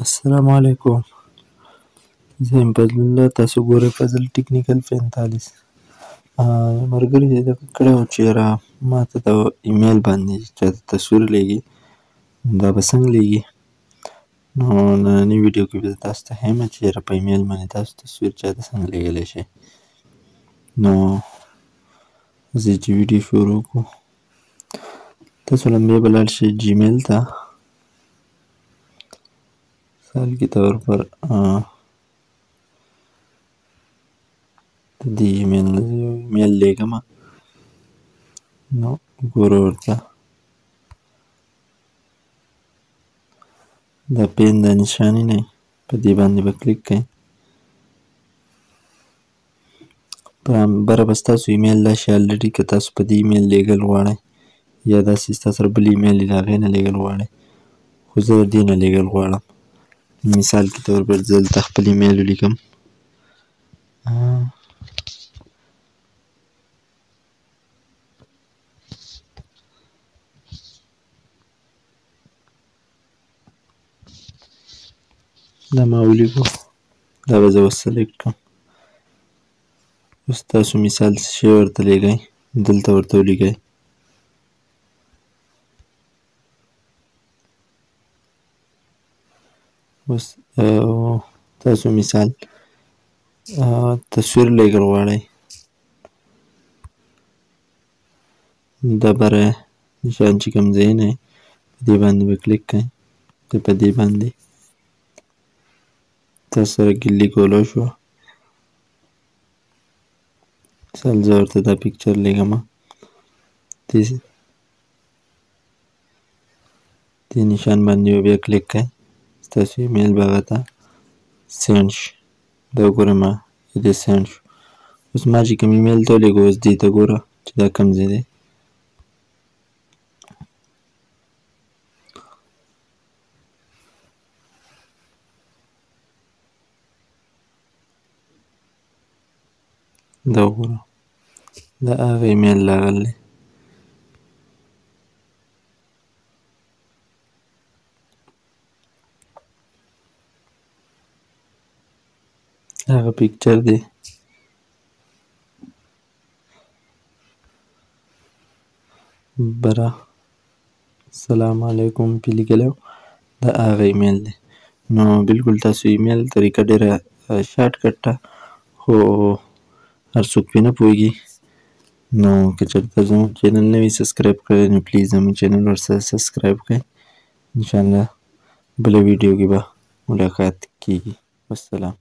السلام علیکم. زه یم فضل الله، تاسو ګورئ فضل ټیکنیکل 45. ملګري دغه کړی وو چې یاره ما ته د ایمیل باندې چاته تصویر لیږي، دا به څنګه لیږي. نو نننۍ ویډیو کې به زه تاسو ته ښیم چې یاره په ایمیل باندې تاسو تصویر چاته څنګه لیږلی شئ. نو زه چې ویډیو شروع کړو، تاسو لومبی به لاړ شئ جیمیل ته. مثال के तौर पर د دې ایمیل نه زه یو ایمیل لیږم، نو ګوره ورته دا پین دا نشانې نه په دې باندې به کلیک کئ. په بره به ستاسو ایمیل راشي الریډي که تاسو په دې ایمیل لیږل غواړئ یا داسې ستا سره بل ایمیل وي د هغې نه لیږل غواړئ، خو زه د دې نه لیږل غواړم. مثال के तौर पर زه دلته خپل ایمیل ولیکم. دا ما ولیکو، دا به زه اوس سلیکټ کړم. اوس تاسو مثال څه شی ورته لیږئ، دلته ورته ولیکئ. اوس تاسو مثال تصویر لیږل غواړئ، دا بره نشان چې کوم ځای نه په دې باندې به کلیک کئ. که په دې باندې تاسو سره ګیلي کولی شوه، مثال زه ورته دا پیکچر لیږمه، دې نشان باندې به بیا کلیک کئ، ستاسو ایمیل به هغه ته سینډ شي. دا وګورئ ما دې سینډ شو. اوس ما چې کوم ایمیل ته ولیږه اوس دې ته ګوره چې دا کوم ځای دی. دا وګوره دا هغه ایمیل راغلی. هغه پیکچر دی. بره سلام علیکم پې لیکلی و، دا هغه ایمیل دی. نو بلکل تاسو ایمیل طریقه ډېره شارټ کټ ده، خو هر څوک پرې نه پوهېږي. نو که چېرته زموږ چینل نه وي سبسکرایب کړی نو پلیز زموږ چینل ورسره سبسکرایب کړئ. انشاءالله بله ویډیو کې به ملاقات کیږي. والسلام.